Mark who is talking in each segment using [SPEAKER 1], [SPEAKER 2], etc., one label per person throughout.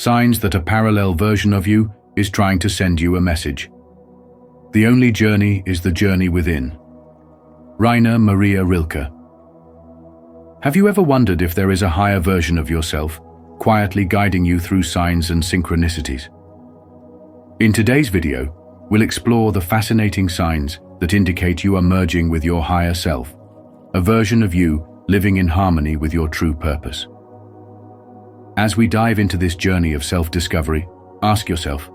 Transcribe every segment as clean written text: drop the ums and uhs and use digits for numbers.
[SPEAKER 1] signs that a parallel version of you is trying to send you a message. The only journey is the journey within. Rainer Maria Rilke. Have you ever wondered if there is a higher version of yourself, quietly guiding you through signs and synchronicities? In today's video, we'll explore the fascinating signs that indicate you are merging with your higher self, a version of you living in harmony with your true purpose. As we dive into this journey of self-discovery, ask yourself,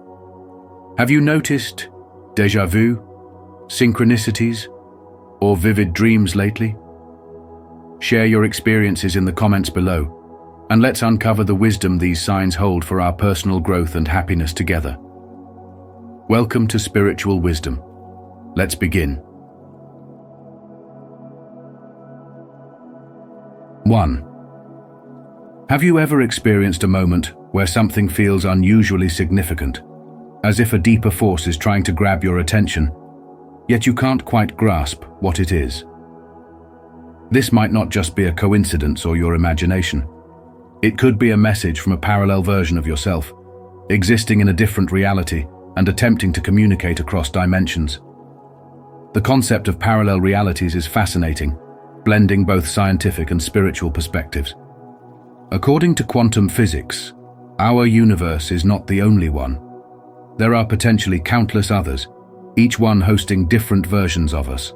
[SPEAKER 1] have you noticed déjà vu, synchronicities, or vivid dreams lately? Share your experiences in the comments below, and let's uncover the wisdom these signs hold for our personal growth and happiness together. Welcome to Spiritual Wisdom. Let's begin. 1. Have you ever experienced a moment where something feels unusually significant, as if a deeper force is trying to grab your attention, yet you can't quite grasp what it is? This might not just be a coincidence or your imagination. It could be a message from a parallel version of yourself, existing in a different reality and attempting to communicate across dimensions. The concept of parallel realities is fascinating, blending both scientific and spiritual perspectives. According to quantum physics, our universe is not the only one. There are potentially countless others, each one hosting different versions of us.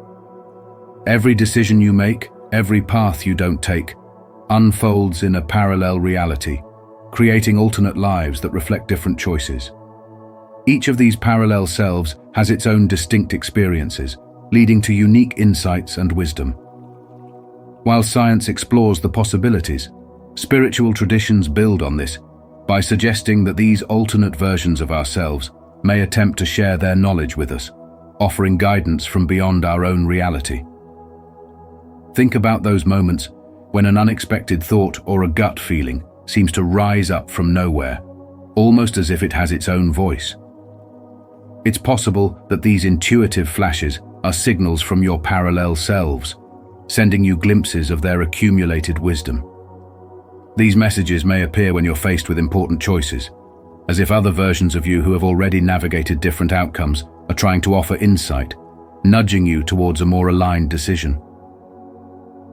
[SPEAKER 1] Every decision you make, every path you don't take, unfolds in a parallel reality, creating alternate lives that reflect different choices. Each of these parallel selves has its own distinct experiences, leading to unique insights and wisdom. While science explores the possibilities, spiritual traditions build on this by suggesting that these alternate versions of ourselves may attempt to share their knowledge with us, offering guidance from beyond our own reality. Think about those moments when an unexpected thought or a gut feeling seems to rise up from nowhere, almost as if it has its own voice. It's possible that these intuitive flashes are signals from your parallel selves, sending you glimpses of their accumulated wisdom. These messages may appear when you're faced with important choices, as if other versions of you who have already navigated different outcomes are trying to offer insight, nudging you towards a more aligned decision.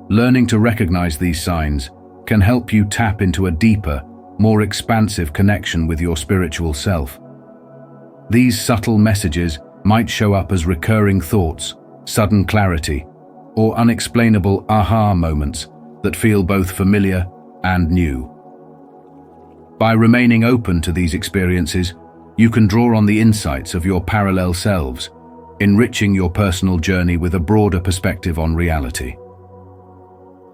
[SPEAKER 1] Learning to recognize these signs can help you tap into a deeper, more expansive connection with your spiritual self. These subtle messages might show up as recurring thoughts, sudden clarity, or unexplainable aha moments that feel both familiar and new. By remaining open to these experiences, you can draw on the insights of your parallel selves, enriching your personal journey with a broader perspective on reality.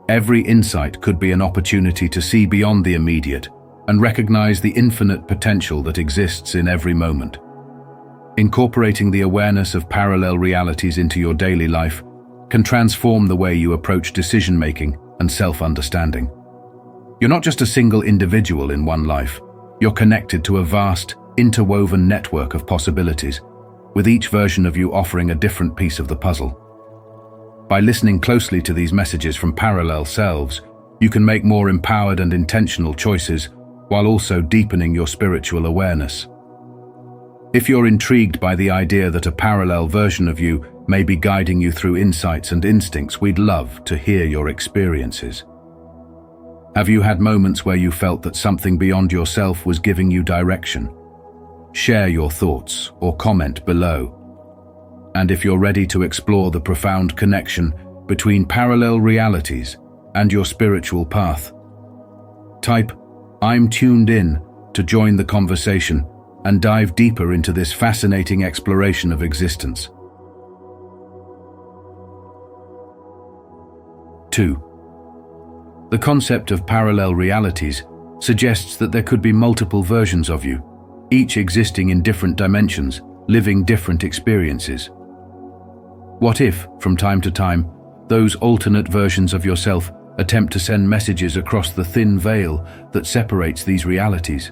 [SPEAKER 1] Every insight could be an opportunity to see beyond the immediate and recognize the infinite potential that exists in every moment. Incorporating the awareness of parallel realities into your daily life can transform the way you approach decision-making and self-understanding. You're not just a single individual in one life, you're connected to a vast, interwoven network of possibilities, with each version of you offering a different piece of the puzzle. By listening closely to these messages from parallel selves, you can make more empowered and intentional choices while also deepening your spiritual awareness. If you're intrigued by the idea that a parallel version of you may be guiding you through insights and instincts, we'd love to hear your experiences. Have you had moments where you felt that something beyond yourself was giving you direction? Share your thoughts or comment below. And if you're ready to explore the profound connection between parallel realities and your spiritual path, type "I'm tuned in" to join the conversation and dive deeper into this fascinating exploration of existence. 2. The concept of parallel realities suggests that there could be multiple versions of you, each existing in different dimensions, living different experiences. What if, from time to time, those alternate versions of yourself attempt to send messages across the thin veil that separates these realities?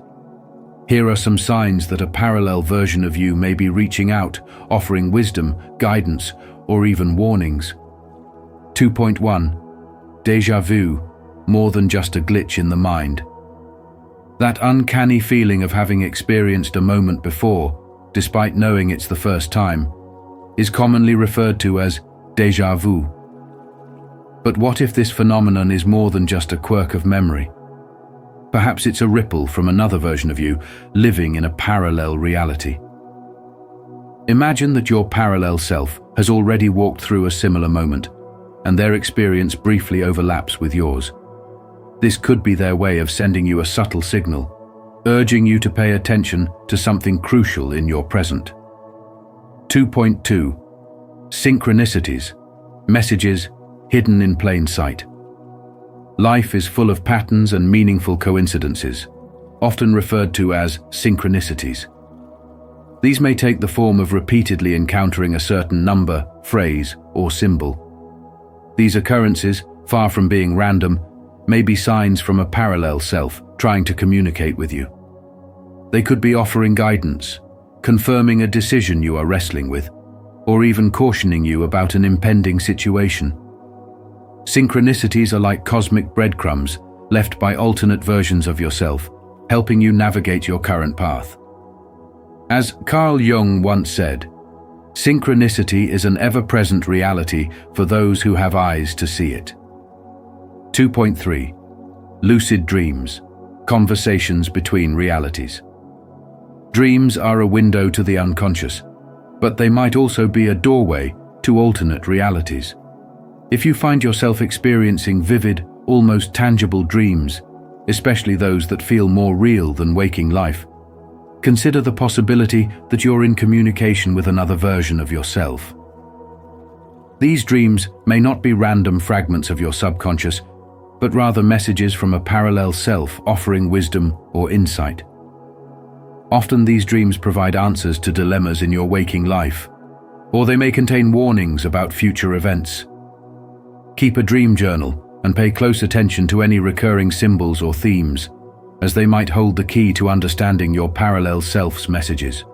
[SPEAKER 1] Here are some signs that a parallel version of you may be reaching out, offering wisdom, guidance, or even warnings. 2.1. Déjà vu, more than just a glitch in the mind. That uncanny feeling of having experienced a moment before, despite knowing it's the first time, is commonly referred to as déjà vu. But what if this phenomenon is more than just a quirk of memory? Perhaps it's a ripple from another version of you living in a parallel reality. Imagine that your parallel self has already walked through a similar moment, and their experience briefly overlaps with yours. This could be their way of sending you a subtle signal, urging you to pay attention to something crucial in your present. 2.2. Synchronicities, messages hidden in plain sight. Life is full of patterns and meaningful coincidences, often referred to as synchronicities. These may take the form of repeatedly encountering a certain number, phrase, or symbol. These occurrences, far from being random, may be signs from a parallel self trying to communicate with you. They could be offering guidance, confirming a decision you are wrestling with, or even cautioning you about an impending situation. Synchronicities are like cosmic breadcrumbs left by alternate versions of yourself, helping you navigate your current path. As Carl Jung once said, synchronicity is an ever-present reality for those who have eyes to see it. 2.3. Lucid dreams, conversations between realities. Dreams are a window to the unconscious, but they might also be a doorway to alternate realities. If you find yourself experiencing vivid, almost tangible dreams, especially those that feel more real than waking life, consider the possibility that you're in communication with another version of yourself. These dreams may not be random fragments of your subconscious, but rather messages from a parallel self offering wisdom or insight. Often these dreams provide answers to dilemmas in your waking life, or they may contain warnings about future events. Keep a dream journal and pay close attention to any recurring symbols or themes, as they might hold the key to understanding your parallel self's messages.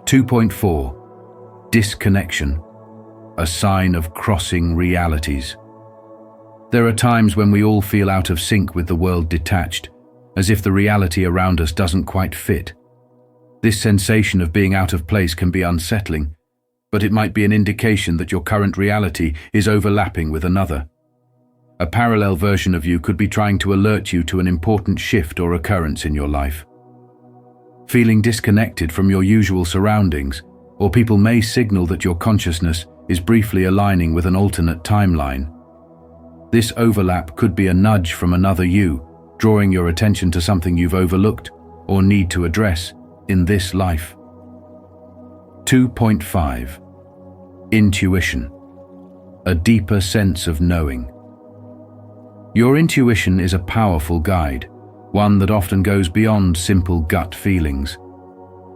[SPEAKER 1] 2.4. Disconnection, a sign of crossing realities. There are times when we all feel out of sync with the world, detached, as if the reality around us doesn't quite fit. This sensation of being out of place can be unsettling, but it might be an indication that your current reality is overlapping with another. A parallel version of you could be trying to alert you to an important shift or occurrence in your life. Feeling disconnected from your usual surroundings, or people may signal that your consciousness is briefly aligning with an alternate timeline. This overlap could be a nudge from another you, drawing your attention to something you've overlooked or need to address in this life. 2.5. Intuition, a deeper sense of knowing. Your intuition is a powerful guide, one that often goes beyond simple gut feelings.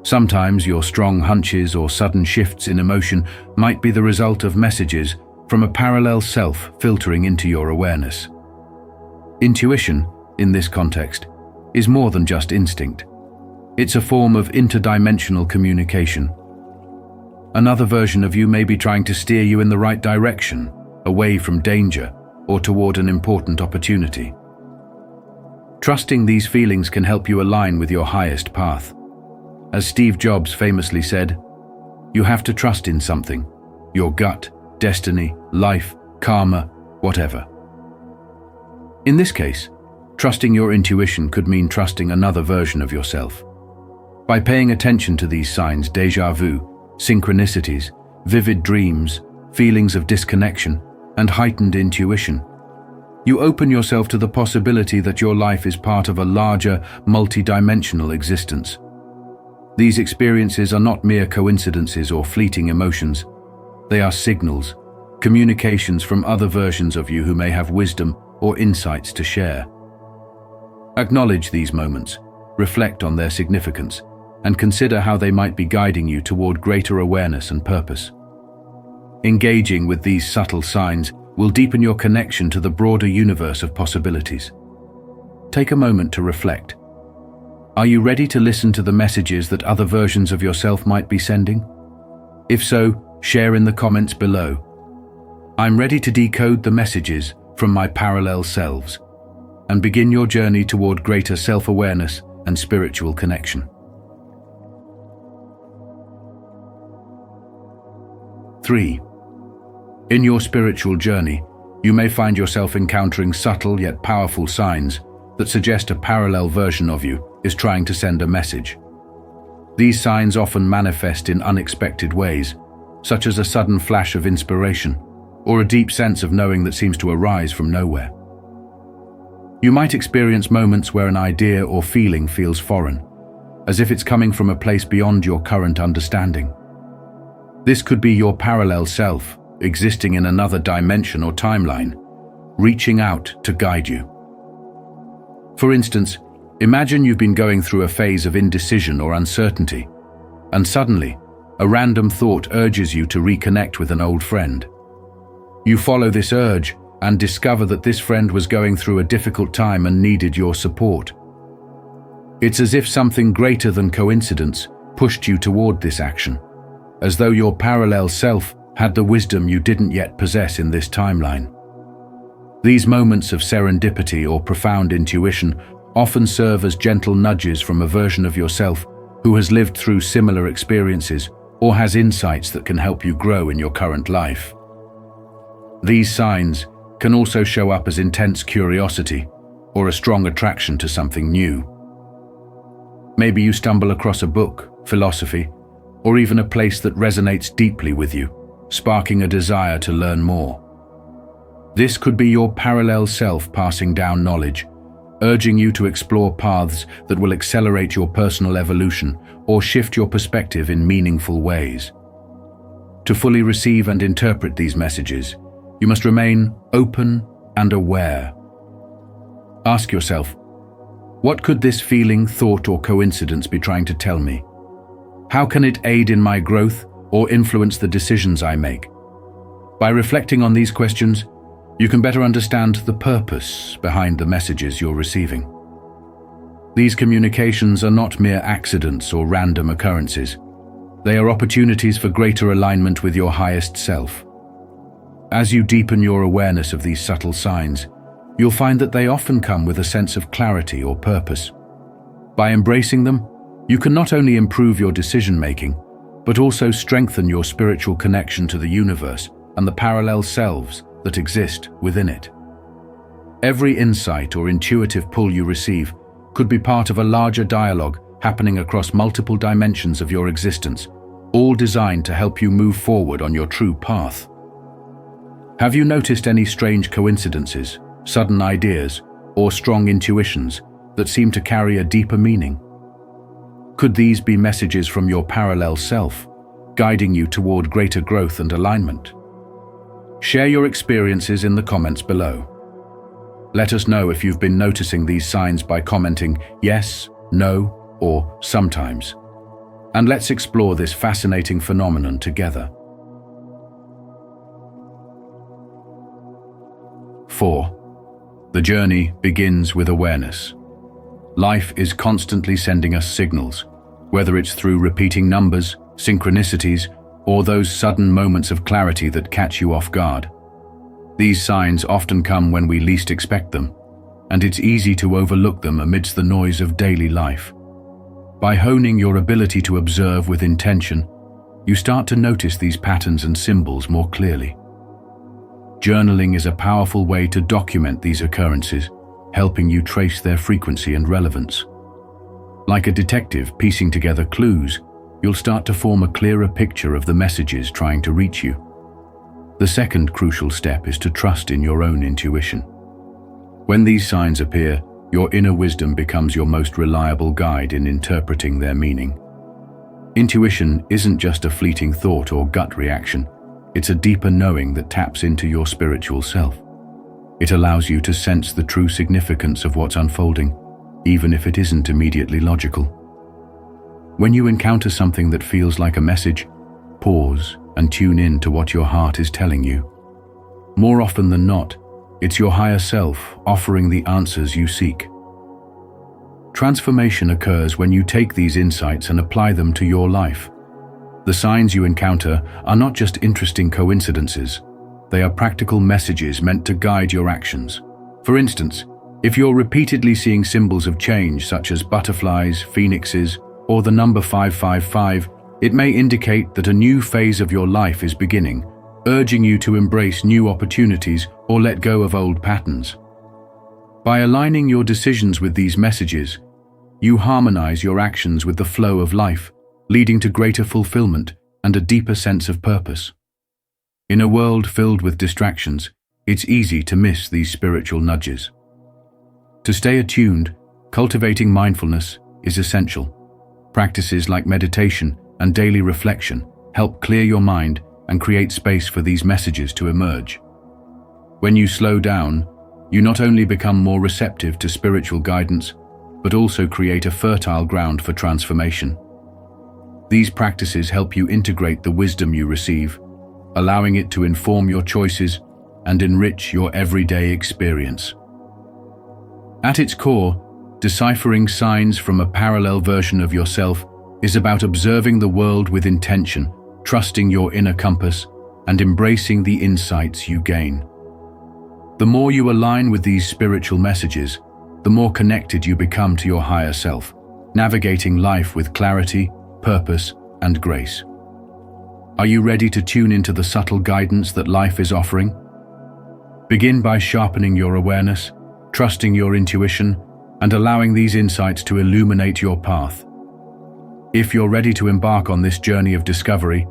[SPEAKER 1] Sometimes your strong hunches or sudden shifts in emotion might be the result of messages from a parallel self filtering into your awareness. Intuition, in this context, is more than just instinct. It's a form of interdimensional communication. Another version of you may be trying to steer you in the right direction, away from danger, or toward an important opportunity. Trusting these feelings can help you align with your highest path. As Steve Jobs famously said, you have to trust in something, your gut, destiny, life, karma, whatever. In this case, trusting your intuition could mean trusting another version of yourself. By paying attention to these signs, déjà vu, synchronicities, vivid dreams, feelings of disconnection, and heightened intuition, you open yourself to the possibility that your life is part of a larger, multi-dimensional existence. These experiences are not mere coincidences or fleeting emotions. They are signals, communications from other versions of you who may have wisdom or insights to share. Acknowledge these moments, reflect on their significance, and consider how they might be guiding you toward greater awareness and purpose. Engaging with these subtle signs will deepen your connection to the broader universe of possibilities. Take a moment to reflect. Are you ready to listen to the messages that other versions of yourself might be sending? If so, share in the comments below. I'm ready to decode the messages from my parallel selves. and begin your journey toward greater self-awareness and spiritual connection. 3. In your spiritual journey, you may find yourself encountering subtle yet powerful signs that suggest a parallel version of you is trying to send a message. These signs often manifest in unexpected ways, such as a sudden flash of inspiration or a deep sense of knowing that seems to arise from nowhere. You might experience moments where an idea or feeling feels foreign, as if it's coming from a place beyond your current understanding. This could be your parallel self, existing in another dimension or timeline, reaching out to guide you. For instance, imagine you've been going through a phase of indecision or uncertainty, and suddenly, a random thought urges you to reconnect with an old friend. You follow this urge and discover that this friend was going through a difficult time and needed your support. It's as if something greater than coincidence pushed you toward this action, as though your parallel self had the wisdom you didn't yet possess in this timeline. These moments of serendipity or profound intuition often serve as gentle nudges from a version of yourself who has lived through similar experiences or has insights that can help you grow in your current life. These signs can also show up as intense curiosity or a strong attraction to something new. Maybe you stumble across a book, philosophy, or even a place that resonates deeply with you, sparking a desire to learn more. This could be your parallel self passing down knowledge, urging you to explore paths that will accelerate your personal evolution or shift your perspective in meaningful ways. To fully receive and interpret these messages, you must remain open and aware. Ask yourself, what could this feeling, thought, or coincidence be trying to tell me? How can it aid in my growth or influence the decisions I make? By reflecting on these questions, you can better understand the purpose behind the messages you're receiving. These communications are not mere accidents or random occurrences. They are opportunities for greater alignment with your highest self. As you deepen your awareness of these subtle signs, you'll find that they often come with a sense of clarity or purpose. By embracing them, you can not only improve your decision-making, but also strengthen your spiritual connection to the universe and the parallel selves that exist within it. Every insight or intuitive pull you receive could be part of a larger dialogue happening across multiple dimensions of your existence, all designed to help you move forward on your true path. Have you noticed any strange coincidences, sudden ideas, or strong intuitions that seem to carry a deeper meaning? Could these be messages from your parallel self, guiding you toward greater growth and alignment? Share your experiences in the comments below. Let us know if you've been noticing these signs by commenting yes, no, or sometimes. And let's explore this fascinating phenomenon together. 4. The journey begins with awareness. Life is constantly sending us signals, whether it's through repeating numbers, synchronicities, or those sudden moments of clarity that catch you off guard. These signs often come when we least expect them, and it's easy to overlook them amidst the noise of daily life. By honing your ability to observe with intention, you start to notice these patterns and symbols more clearly. Journaling is a powerful way to document these occurrences, helping you trace their frequency and relevance. Like a detective piecing together clues, you'll start to form a clearer picture of the messages trying to reach you. The second crucial step is to trust in your own intuition. When these signs appear, your inner wisdom becomes your most reliable guide in interpreting their meaning. Intuition isn't just a fleeting thought or gut reaction. It's a deeper knowing that taps into your spiritual self. It allows you to sense the true significance of what's unfolding, even if it isn't immediately logical. When you encounter something that feels like a message, pause and tune in to what your heart is telling you. More often than not, it's your higher self offering the answers you seek. Transformation occurs when you take these insights and apply them to your life. The signs you encounter are not just interesting coincidences. They are practical messages meant to guide your actions. For instance, If you're repeatedly seeing symbols of change, such as butterflies, phoenixes, or the number 555, it may indicate that a new phase of your life is beginning, urging you to embrace new opportunities or let go of old patterns. By aligning your decisions with these messages, you harmonize your actions with the flow of life, leading to greater fulfillment and a deeper sense of purpose. In a world filled with distractions, it's easy to miss these spiritual nudges. To stay attuned, cultivating mindfulness is essential. Practices like meditation and daily reflection help clear your mind and create space for these messages to emerge. When you slow down, you not only become more receptive to spiritual guidance, but also create a fertile ground for transformation. These practices help you integrate the wisdom you receive, allowing it to inform your choices and enrich your everyday experience. At its core, deciphering signs from a parallel version of yourself is about observing the world with intention, trusting your inner compass, and embracing the insights you gain. The more you align with these spiritual messages, the more connected you become to your higher self, navigating life with clarity, purpose, and grace. Are you ready to tune into the subtle guidance that life is offering? Begin by sharpening your awareness, trusting your intuition, and allowing these insights to illuminate your path. If you're ready to embark on this journey of discovery,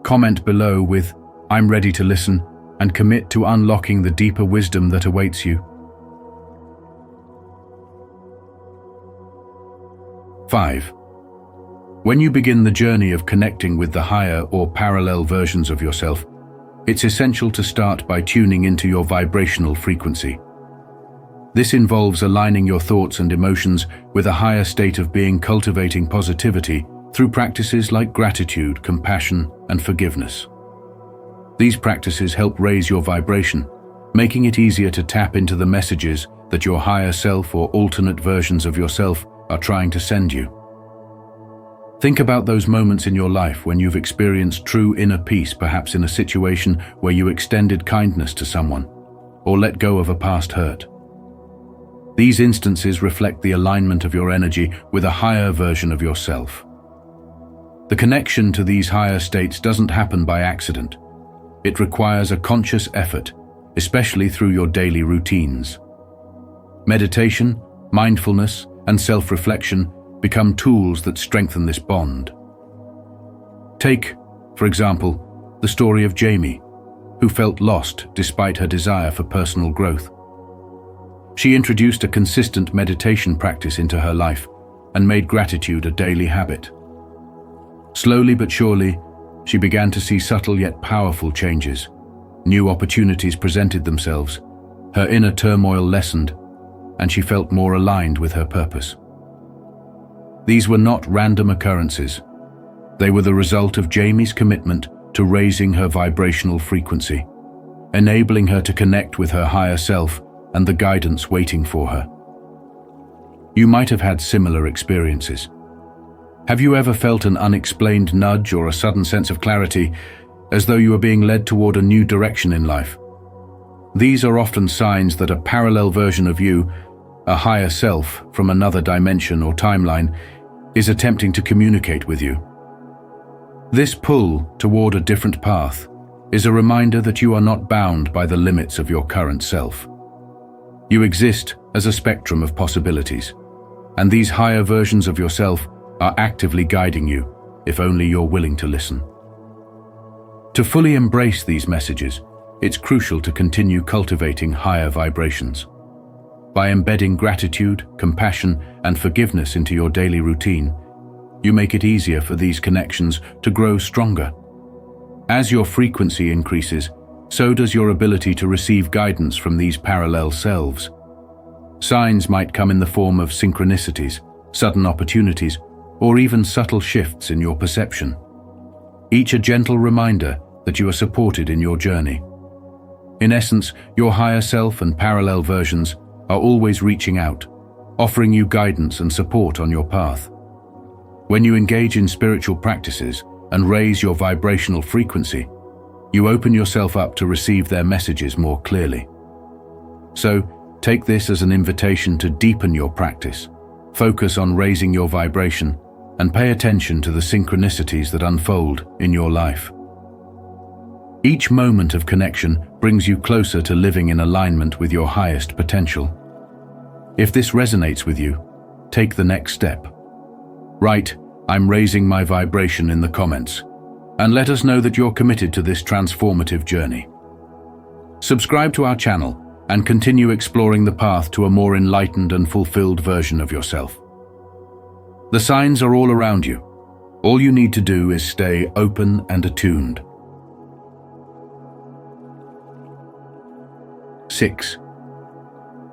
[SPEAKER 1] comment below with "I'm ready to listen," and commit to unlocking the deeper wisdom that awaits you. 5. When you begin the journey of connecting with the higher or parallel versions of yourself, it's essential to start by tuning into your vibrational frequency. This involves aligning your thoughts and emotions with a higher state of being, cultivating positivity through practices like gratitude, compassion, and forgiveness. These practices help raise your vibration, making it easier to tap into the messages that your higher self or alternate versions of yourself are trying to send you. Think about those moments in your life when you've experienced true inner peace, perhaps in a situation where you extended kindness to someone or let go of a past hurt. These instances reflect the alignment of your energy with a higher version of yourself. The connection to these higher states doesn't happen by accident. It requires a conscious effort, especially through your daily routines. Meditation, mindfulness, and self-reflection become tools that strengthen this bond. Take, for example, the story of Jamie, who felt lost despite her desire for personal growth. She introduced a consistent meditation practice into her life and made gratitude a daily habit. Slowly but surely, she began to see subtle yet powerful changes. New opportunities presented themselves, her inner turmoil lessened, and she felt more aligned with her purpose. These were not random occurrences. They were the result of Jamie's commitment to raising her vibrational frequency, enabling her to connect with her higher self and the guidance waiting for her. You might have had similar experiences. Have you ever felt an unexplained nudge or a sudden sense of clarity, as though you were being led toward a new direction in life? These are often signs that a parallel version of you, a higher self from another dimension or timeline, is attempting to communicate with you. This pull toward a different path is a reminder that you are not bound by the limits of your current self. You exist as a spectrum of possibilities, and these higher versions of yourself are actively guiding you, if only you're willing to listen. To fully embrace these messages, it's crucial to continue cultivating higher vibrations. By embedding gratitude, compassion, and forgiveness into your daily routine, you make it easier for these connections to grow stronger. As your frequency increases, so does your ability to receive guidance from these parallel selves. Signs might come in the form of synchronicities, sudden opportunities, or even subtle shifts in your perception. Each a gentle reminder that you are supported in your journey. In essence, your higher self and parallel versions are always reaching out, offering you guidance and support on your path. When you engage in spiritual practices and raise your vibrational frequency, you open yourself up to receive their messages more clearly. So, Take this as an invitation to deepen your practice, focus on raising your vibration, and pay attention to the synchronicities that unfold in your life. Each moment of connection brings you closer to living in alignment with your highest potential. If this resonates with you, take the next step. Write, "I'm raising my vibration" in the comments, and let us know that you're committed to this transformative journey. Subscribe to our channel and continue exploring the path to a more enlightened and fulfilled version of yourself. The signs are all around you. All you need to do is stay open and attuned. 6.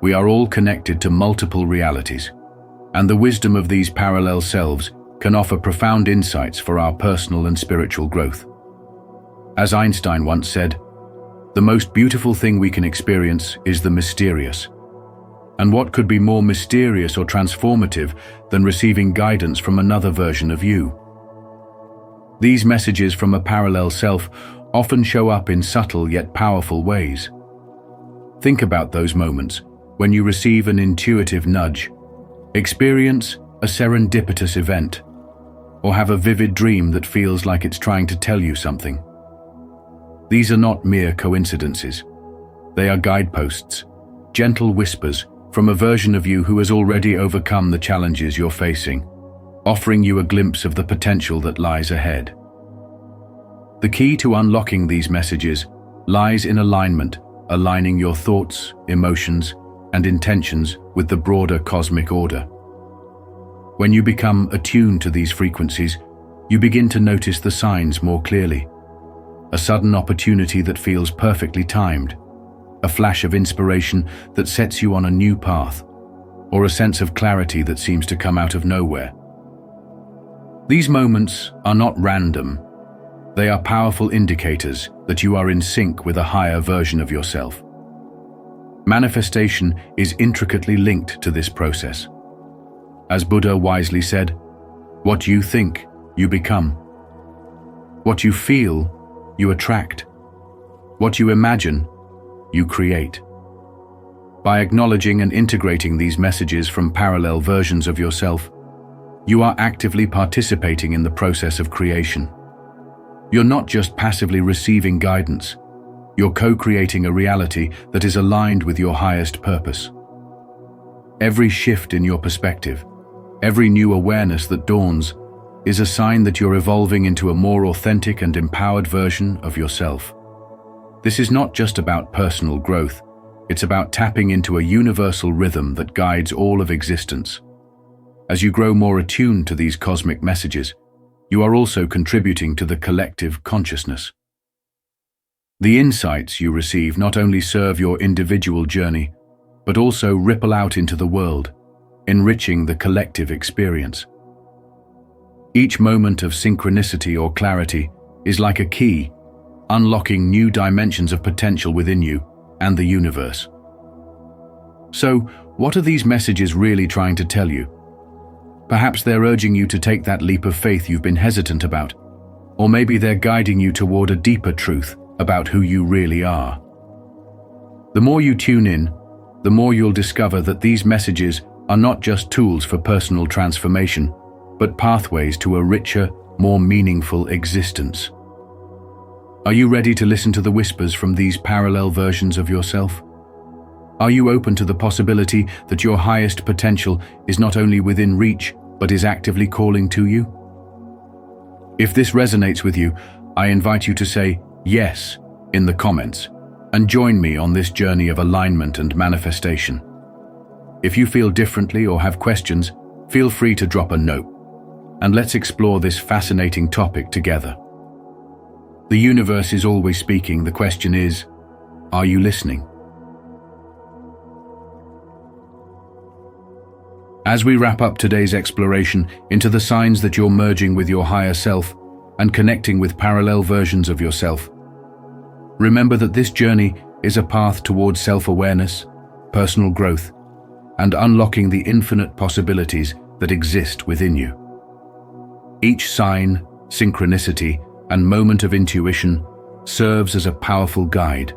[SPEAKER 1] We are all connected to multiple realities, and the wisdom of these parallel selves can offer profound insights for our personal and spiritual growth. As Einstein once said, "The most beautiful thing we can experience is the mysterious." And what could be more mysterious or transformative than receiving guidance from another version of you? These messages from a parallel self often show up in subtle yet powerful ways. Think about those moments when you receive an intuitive nudge, experience a serendipitous event, or have a vivid dream that feels like it's trying to tell you something. These are not mere coincidences. They are guideposts, gentle whispers from a version of you who has already overcome the challenges you're facing, offering you a glimpse of the potential that lies ahead. The key to unlocking these messages lies in alignment, aligning your thoughts, emotions, and intentions with the broader cosmic order. When you become attuned to these frequencies, you begin to notice the signs more clearly. A sudden opportunity that feels perfectly timed, a flash of inspiration that sets you on a new path, or a sense of clarity that seems to come out of nowhere. These moments are not random. They are powerful indicators that you are in sync with a higher version of yourself. Manifestation is intricately linked to this process. As Buddha wisely said, "What you think, you become. What you feel, you attract. What you imagine, you create." By acknowledging and integrating these messages from parallel versions of yourself, you are actively participating in the process of creation. You're not just passively receiving guidance, you're co-creating a reality that is aligned with your highest purpose. Every shift in your perspective, every new awareness that dawns, is a sign that you're evolving into a more authentic and empowered version of yourself. This is not just about personal growth, it's about tapping into a universal rhythm that guides all of existence. As you grow more attuned to these cosmic messages, you are also contributing to the collective consciousness. The insights you receive not only serve your individual journey, but also ripple out into the world, enriching the collective experience. Each moment of synchronicity or clarity is like a key, unlocking new dimensions of potential within you and the universe. So, what are these messages really trying to tell you? Perhaps they're urging you to take that leap of faith you've been hesitant about, or maybe they're guiding you toward a deeper truth about who you really are. The more you tune in, the more you'll discover that these messages are not just tools for personal transformation, but pathways to a richer, more meaningful existence. Are you ready to listen to the whispers from these parallel versions of yourself? Are you open to the possibility that your highest potential is not only within reach, but is actively calling to you? If this resonates with you, I invite you to say yes in the comments and join me on this journey of alignment and manifestation. If you feel differently or have questions, feel free to drop a note, and let's explore this fascinating topic together. The universe is always speaking. The question is, are you listening? As we wrap up today's exploration into the signs that you're merging with your higher self and connecting with parallel versions of yourself, remember that this journey is a path towards self-awareness, personal growth, and unlocking the infinite possibilities that exist within you. Each sign, synchronicity, and moment of intuition serves as a powerful guide,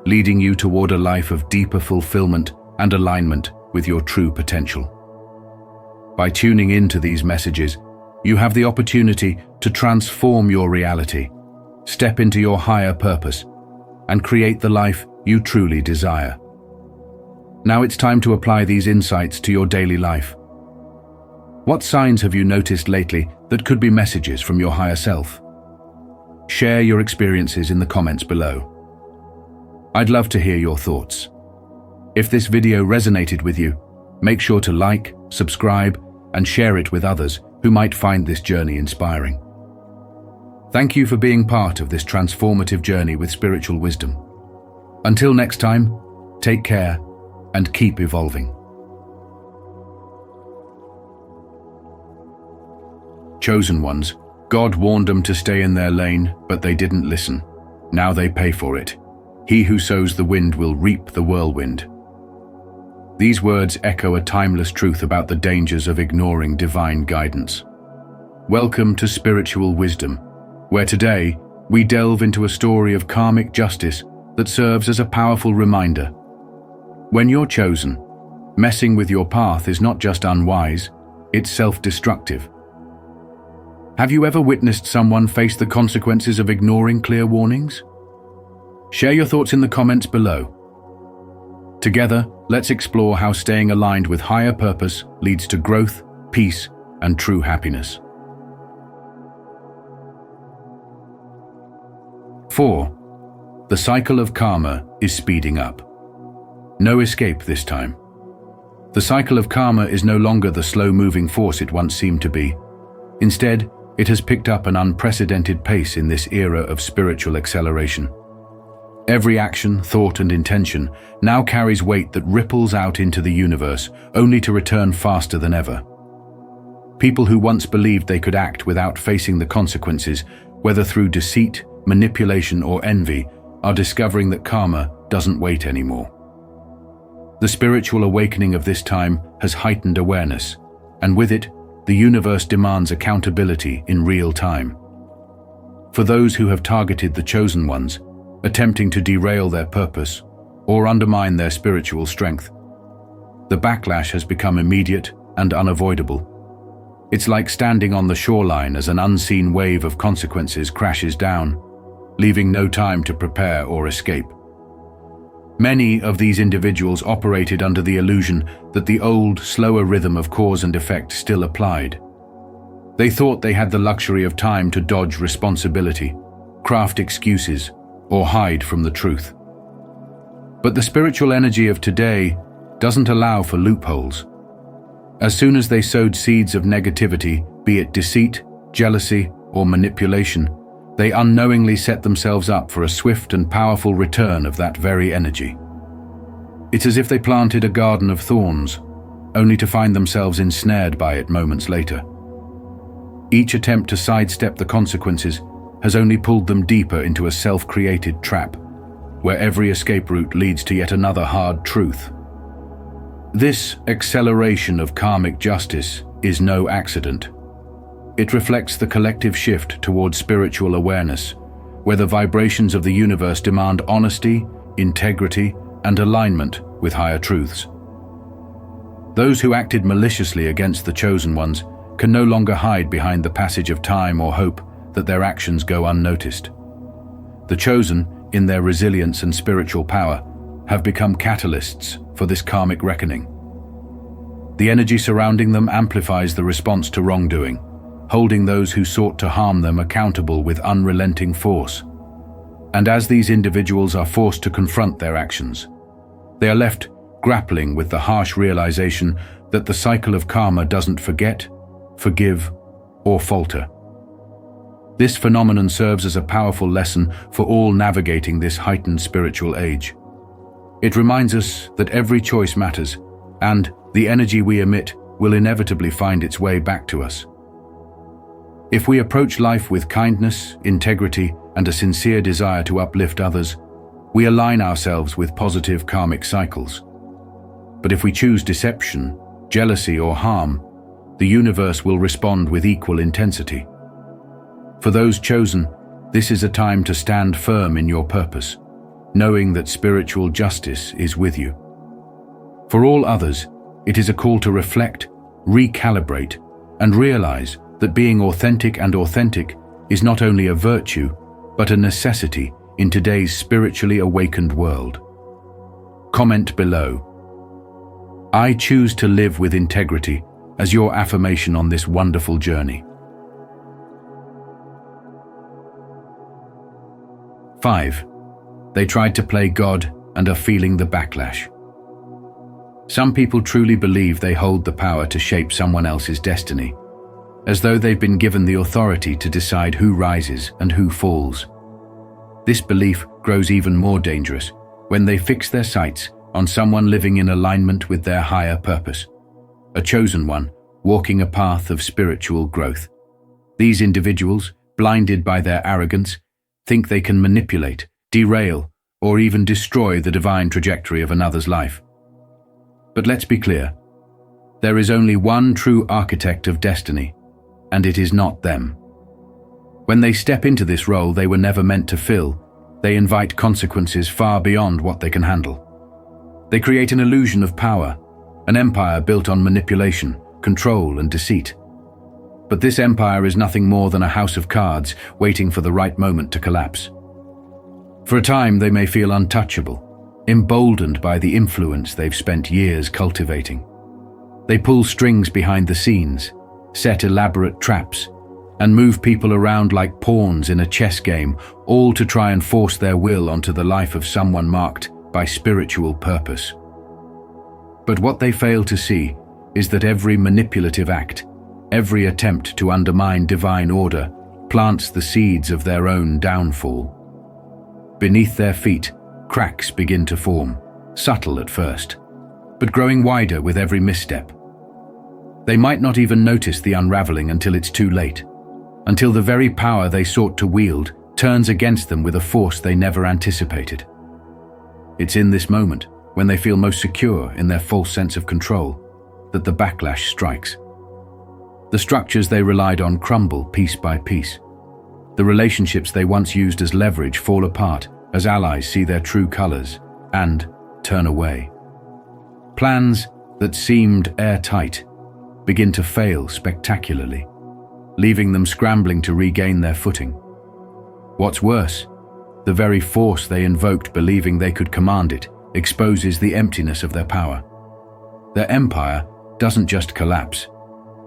[SPEAKER 1] leading you toward a life of deeper fulfillment and alignment with your true potential. By tuning into these messages, you have the opportunity to transform your reality, step into your higher purpose, and create the life you truly desire. Now it's time to apply these insights to your daily life. What signs have you noticed lately that could be messages from your higher self? Share your experiences in the comments below. I'd love to hear your thoughts. If this video resonated with you, make sure to like, subscribe, and share it with others who might find this journey inspiring. Thank you for being part of this transformative journey with spiritual wisdom. Until next time, take care and keep evolving. Chosen ones, God warned them to stay in their lane, but they didn't listen. Now they pay for it. He who sows the wind will reap the whirlwind. These words echo a timeless truth about the dangers of ignoring divine guidance. Welcome to Spiritual Wisdom, where today we delve into a story of karmic justice that serves as a powerful reminder. When you're chosen, messing with your path is not just unwise, it's self-destructive. Have you ever witnessed someone face the consequences of ignoring clear warnings? Share your thoughts in the comments below. Together, let's explore how staying aligned with higher purpose leads to growth, peace, and true happiness. 4. The cycle of karma is speeding up. No escape this time. The cycle of karma is no longer the slow-moving force it once seemed to be. Instead, it has picked up an unprecedented pace in this era of spiritual acceleration. Every action, thought, and intention now carries weight that ripples out into the universe, only to return faster than ever. People who once believed they could act without facing the consequences, whether through deceit, manipulation, or envy, are discovering that karma doesn't wait anymore. The spiritual awakening of this time has heightened awareness, and with it, the universe demands accountability in real time. For those who have targeted the chosen ones, attempting to derail their purpose or undermine their spiritual strength, the backlash has become immediate and unavoidable. It's like standing on the shoreline as an unseen wave of consequences crashes down, leaving no time to prepare or escape. Many of these individuals operated under the illusion that the old, slower rhythm of cause and effect still applied. They thought they had the luxury of time to dodge responsibility, craft excuses, or hide from the truth. But the spiritual energy of today doesn't allow for loopholes. As soon as they sowed seeds of negativity, be it deceit, jealousy, or manipulation, they unknowingly set themselves up for a swift and powerful return of that very energy. It's as if they planted a garden of thorns, only to find themselves ensnared by it moments later. Each attempt to sidestep the consequences has only pulled them deeper into a self-created trap, where every escape route leads to yet another hard truth. This acceleration of karmic justice is no accident. It reflects the collective shift towards spiritual awareness, where the vibrations of the universe demand honesty, integrity, and alignment with higher truths. Those who acted maliciously against the chosen ones can no longer hide behind the passage of time or hope that their actions go unnoticed. The chosen, in their resilience and spiritual power, have become catalysts for this karmic reckoning. The energy surrounding them amplifies the response to wrongdoing, holding those who sought to harm them accountable with unrelenting force. And as these individuals are forced to confront their actions, they are left grappling with the harsh realization that the cycle of karma doesn't forget, forgive, or falter. This phenomenon serves as a powerful lesson for all navigating this heightened spiritual age. It reminds us that every choice matters, and the energy we emit will inevitably find its way back to us. If we approach life with kindness, integrity, and a sincere desire to uplift others, we align ourselves with positive karmic cycles. But if we choose deception, jealousy, or harm, the universe will respond with equal intensity. For those chosen, this is a time to stand firm in your purpose, knowing that spiritual justice is with you. For all others, it is a call to reflect, recalibrate, and realize that being authentic is not only a virtue, but a necessity in today's spiritually awakened world. Comment below. I choose to live with integrity as your affirmation on this wonderful journey. 5. They tried to play God and are feeling the backlash. Some people truly believe they hold the power to shape someone else's destiny, as though they've been given the authority to decide who rises and who falls. This belief grows even more dangerous when they fix their sights on someone living in alignment with their higher purpose, a chosen one walking a path of spiritual growth. These individuals, blinded by their arrogance, think they can manipulate, derail, or even destroy the divine trajectory of another's life. But let's be clear, there is only one true architect of destiny, and it is not them. When they step into this role they were never meant to fill, they invite consequences far beyond what they can handle. They create an illusion of power, an empire built on manipulation, control, and deceit. But this empire is nothing more than a house of cards waiting for the right moment to collapse. For a time they may feel untouchable, emboldened by the influence they've spent years cultivating. They pull strings behind the scenes, set elaborate traps, and move people around like pawns in a chess game, all to try and force their will onto the life of someone marked by spiritual purpose. But what they fail to see is that every manipulative act, every attempt to undermine divine order, plants the seeds of their own downfall. Beneath their feet, cracks begin to form, subtle at first, but growing wider with every misstep. They might not even notice the unraveling until it's too late, until the very power they sought to wield turns against them with a force they never anticipated. It's in this moment, when they feel most secure in their false sense of control, that the backlash strikes. The structures they relied on crumble piece by piece. The relationships they once used as leverage fall apart as allies see their true colors and turn away. Plans that seemed airtight begin to fail spectacularly, leaving them scrambling to regain their footing. What's worse, the very force they invoked believing they could command it exposes the emptiness of their power. Their empire doesn't just collapse,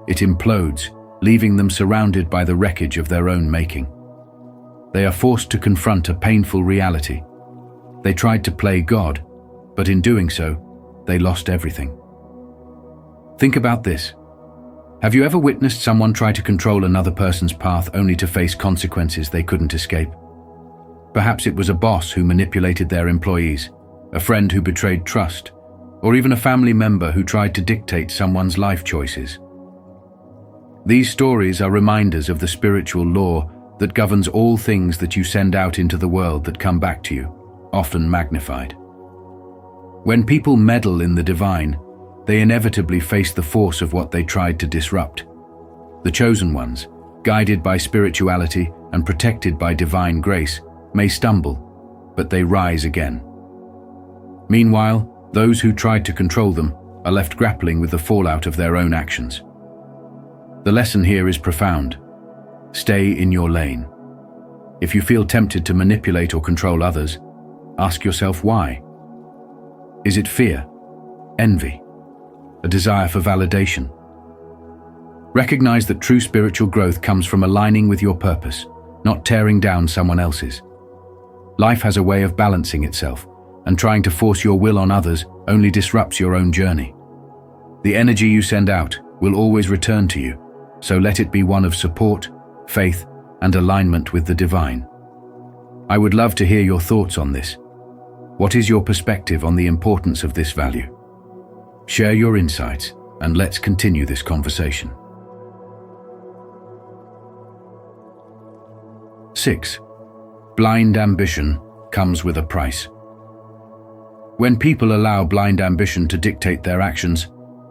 [SPEAKER 1] it implodes, leaving them surrounded by the wreckage of their own making. They are forced to confront a painful reality. They tried to play God, but in doing so, they lost everything. Think about this. Have you ever witnessed someone try to control another person's path only to face consequences they couldn't escape? Perhaps it was a boss who manipulated their employees, a friend who betrayed trust, or even a family member who tried to dictate someone's life choices. These stories are reminders of the spiritual law that governs all things that you send out into the world that come back to you, often magnified. When people meddle in the divine, they inevitably face the force of what they tried to disrupt. The chosen ones, guided by spirituality and protected by divine grace, may stumble, but they rise again. Meanwhile, those who tried to control them are left grappling with the fallout of their own actions. The lesson here is profound. Stay in your lane. If you feel tempted to manipulate or control others, ask yourself why. Is it fear, envy, a desire for validation? Recognize that true spiritual growth comes from aligning with your purpose, not tearing down someone else's. Life has a way of balancing itself, and trying to force your will on others only disrupts your own journey. The energy you send out will always return to you, so let it be one of support, faith, and alignment with the divine. I would love to hear your thoughts on this. What is your perspective on the importance of this value? Share your insights, and let's continue this conversation. 6. Blind ambition comes with a price. When people allow blind ambition to dictate their actions,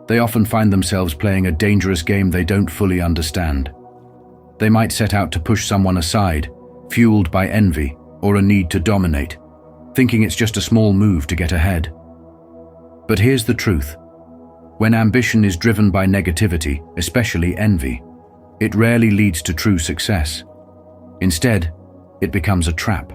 [SPEAKER 1] they often find themselves playing a dangerous game they don't fully understand. They might set out to push someone aside, fueled by envy or a need to dominate, thinking it's just a small move to get ahead. But here's the truth. When ambition is driven by negativity, especially envy, it rarely leads to true success. Instead, it becomes a trap.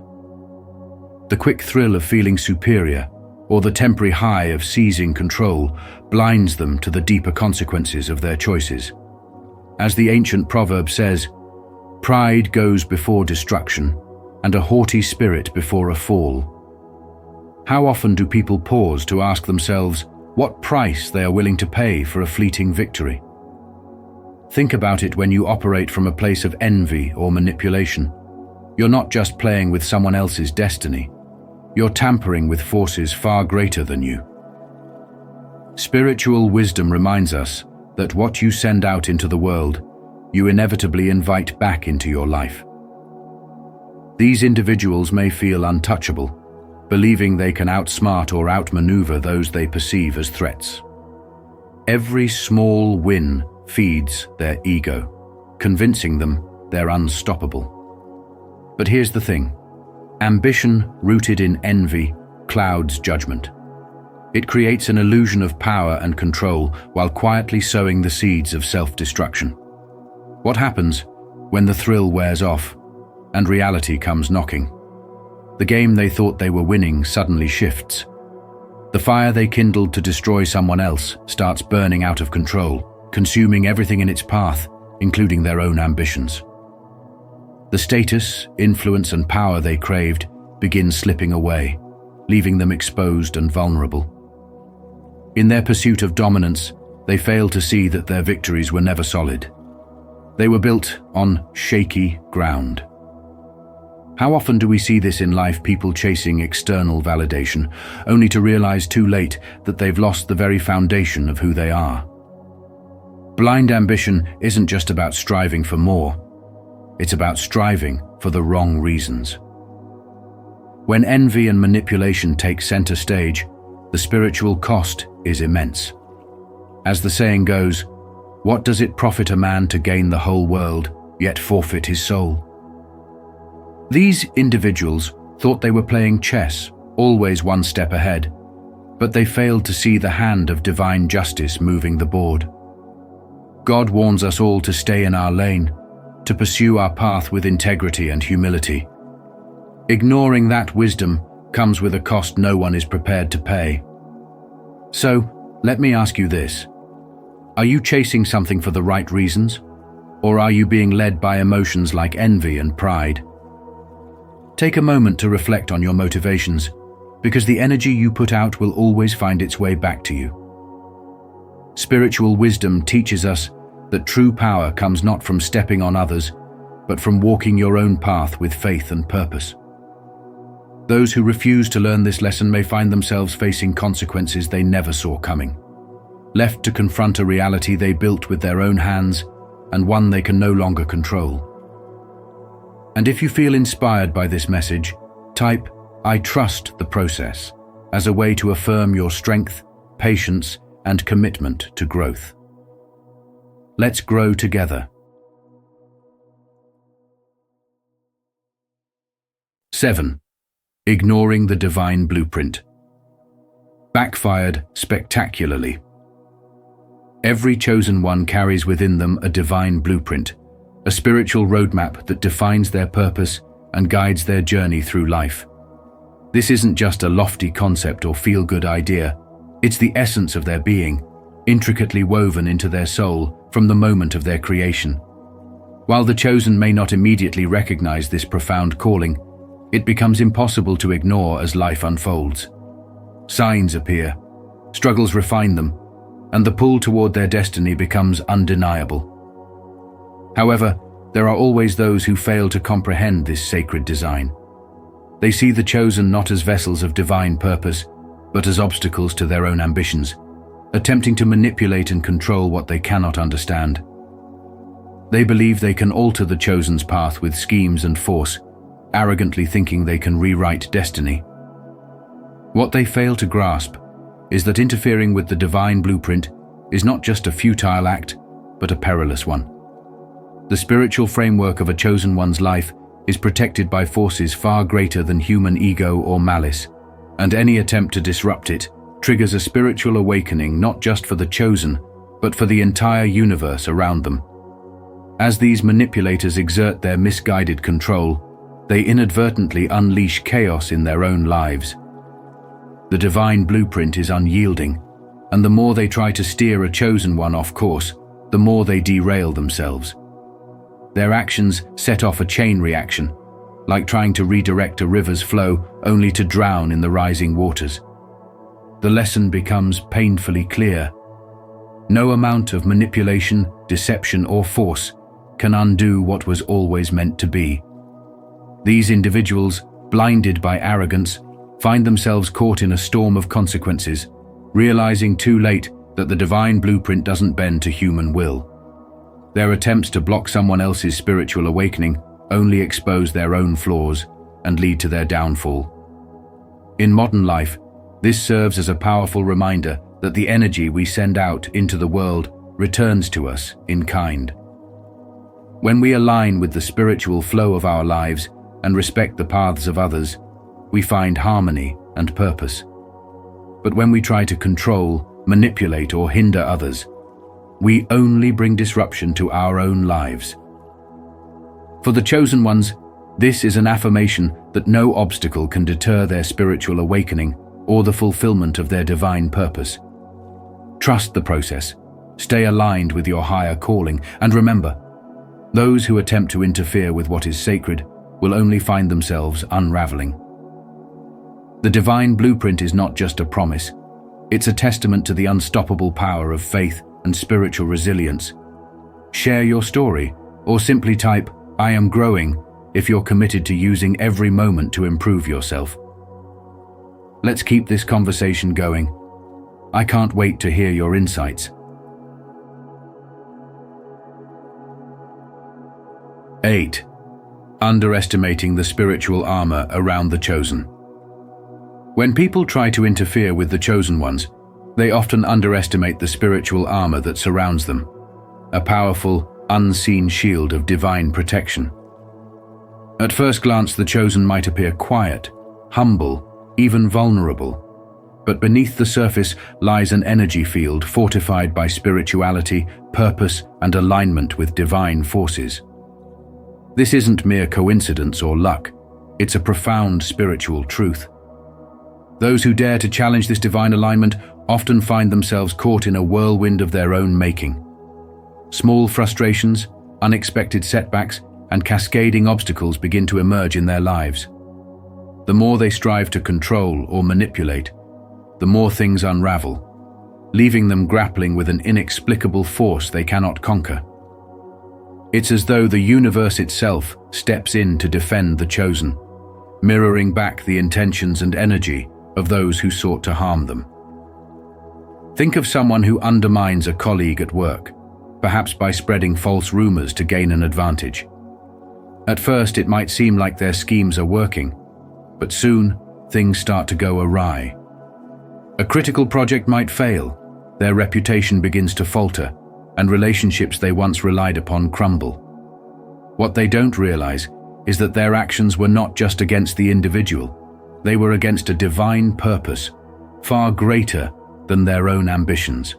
[SPEAKER 1] The quick thrill of feeling superior, or the temporary high of seizing control, blinds them to the deeper consequences of their choices. As the ancient proverb says, "Pride goes before destruction, and a haughty spirit before a fall." How often do people pause to ask themselves what price they are willing to pay for a fleeting victory? Think about it when you operate from a place of envy or manipulation. You're not just playing with someone else's destiny. You're tampering with forces far greater than you. Spiritual wisdom reminds us that what you send out into the world, you inevitably invite back into your life. These individuals may feel untouchable, believing they can outsmart or outmaneuver those they perceive as threats. Every small win feeds their ego, convincing them they're unstoppable. But here's the thing. Ambition rooted in envy clouds judgment. It creates an illusion of power and control while quietly sowing the seeds of self-destruction. What happens when the thrill wears off and reality comes knocking? The game they thought they were winning suddenly shifts. The fire they kindled to destroy someone else starts burning out of control, consuming everything in its path, including their own ambitions. The status, influence, and power they craved begin slipping away, leaving them exposed and vulnerable. In their pursuit of dominance, they fail to see that their victories were never solid. They were built on shaky ground. How often do we see this in life, people chasing external validation, only to realize too late that they've lost the very foundation of who they are? Blind ambition isn't just about striving for more. It's about striving for the wrong reasons. When envy and manipulation take center stage, the spiritual cost is immense. As the saying goes, what does it profit a man to gain the whole world, yet forfeit his soul? These individuals thought they were playing chess, always one step ahead, but they failed to see the hand of divine justice moving the board. God warns us all to stay in our lane, to pursue our path with integrity and humility. Ignoring that wisdom comes with a cost no one is prepared to pay. So, let me ask you this. Are you chasing something for the right reasons? Or are you being led by emotions like envy and pride? Take a moment to reflect on your motivations, because the energy you put out will always find its way back to you. Spiritual wisdom teaches us that true power comes not from stepping on others, but from walking your own path with faith and purpose. Those who refuse to learn this lesson may find themselves facing consequences they never saw coming, left to confront a reality they built with their own hands and one they can no longer control. And if you feel inspired by this message, type "I trust the process" as a way to affirm your strength, patience, and commitment to growth. Let's grow together. 7. Ignoring the divine blueprint. Backfired spectacularly. Every chosen one carries within them a divine blueprint, a spiritual roadmap that defines their purpose and guides their journey through life. This isn't just a lofty concept or feel-good idea. It's the essence of their being, intricately woven into their soul from the moment of their creation. While the chosen may not immediately recognize this profound calling, it becomes impossible to ignore as life unfolds. Signs appear, struggles refine them, and the pull toward their destiny becomes undeniable. However, there are always those who fail to comprehend this sacred design. They see the chosen not as vessels of divine purpose, but as obstacles to their own ambitions, attempting to manipulate and control what they cannot understand. They believe they can alter the chosen's path with schemes and force, arrogantly thinking they can rewrite destiny. What they fail to grasp is that interfering with the divine blueprint is not just a futile act, but a perilous one. The spiritual framework of a chosen one's life is protected by forces far greater than human ego or malice, and any attempt to disrupt it triggers a spiritual awakening not just for the chosen, but for the entire universe around them. As these manipulators exert their misguided control, they inadvertently unleash chaos in their own lives. The divine blueprint is unyielding, and the more they try to steer a chosen one off course, the more they derail themselves. Their actions set off a chain reaction, like trying to redirect a river's flow only to drown in the rising waters. The lesson becomes painfully clear. No amount of manipulation, deception, or force can undo what was always meant to be. These individuals, blinded by arrogance, find themselves caught in a storm of consequences, realizing too late that the divine blueprint doesn't bend to human will. Their attempts to block someone else's spiritual awakening only expose their own flaws and lead to their downfall. In modern life, this serves as a powerful reminder that the energy we send out into the world returns to us in kind. When we align with the spiritual flow of our lives and respect the paths of others, we find harmony and purpose. But when we try to control, manipulate, or hinder others, we only bring disruption to our own lives. For the chosen ones, this is an affirmation that no obstacle can deter their spiritual awakening or the fulfillment of their divine purpose. Trust the process, stay aligned with your higher calling, and remember, those who attempt to interfere with what is sacred will only find themselves unraveling. The divine blueprint is not just a promise, it's a testament to the unstoppable power of faith and spiritual resilience. Share your story, or simply type, "I am growing," if you're committed to using every moment to improve yourself. Let's keep this conversation going. I can't wait to hear your insights. 8. Underestimating the spiritual armor around the chosen. When people try to interfere with the chosen ones, they often underestimate the spiritual armor that surrounds them, a powerful, unseen shield of divine protection. At first glance, the chosen might appear quiet, humble, even vulnerable, but beneath the surface lies an energy field fortified by spirituality, purpose, and alignment with divine forces. This isn't mere coincidence or luck, it's a profound spiritual truth. Those who dare to challenge this divine alignment often find themselves caught in a whirlwind of their own making. Small frustrations, unexpected setbacks, and cascading obstacles begin to emerge in their lives. The more they strive to control or manipulate, the more things unravel, leaving them grappling with an inexplicable force they cannot conquer. It's as though the universe itself steps in to defend the chosen, mirroring back the intentions and energy of those who sought to harm them. Think of someone who undermines a colleague at work, perhaps by spreading false rumors to gain an advantage. At first, it might seem like their schemes are working, but soon things start to go awry. A critical project might fail, their reputation begins to falter, and relationships they once relied upon crumble. What they don't realize is that their actions were not just against the individual, they were against a divine purpose, far greater than their own ambitions.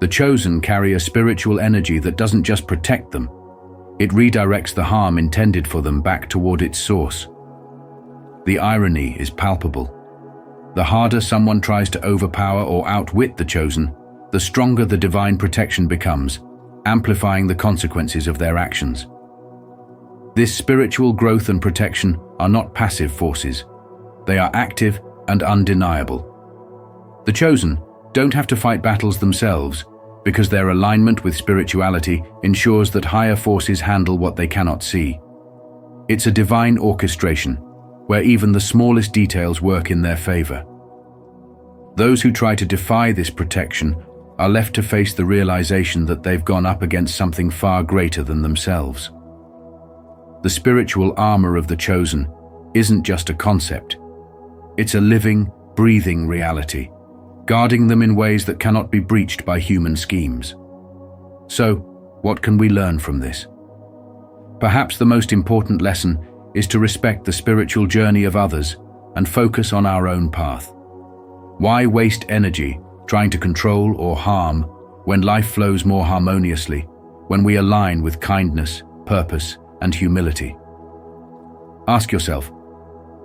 [SPEAKER 1] The chosen carry a spiritual energy that doesn't just protect them, it redirects the harm intended for them back toward its source. The irony is palpable. The harder someone tries to overpower or outwit the chosen, the stronger the divine protection becomes, amplifying the consequences of their actions. This spiritual growth and protection are not passive forces. They are active and undeniable. The chosen don't have to fight battles themselves, because their alignment with spirituality ensures that higher forces handle what they cannot see. It's a divine orchestration, where even the smallest details work in their favor. Those who try to defy this protection are left to face the realization that they've gone up against something far greater than themselves. The spiritual armor of the chosen isn't just a concept. It's a living, breathing reality, guarding them in ways that cannot be breached by human schemes. So, what can we learn from this? Perhaps the most important lesson is to respect the spiritual journey of others and focus on our own path. Why waste energy trying to control or harm when life flows more harmoniously, when we align with kindness, purpose, and humility? Ask yourself,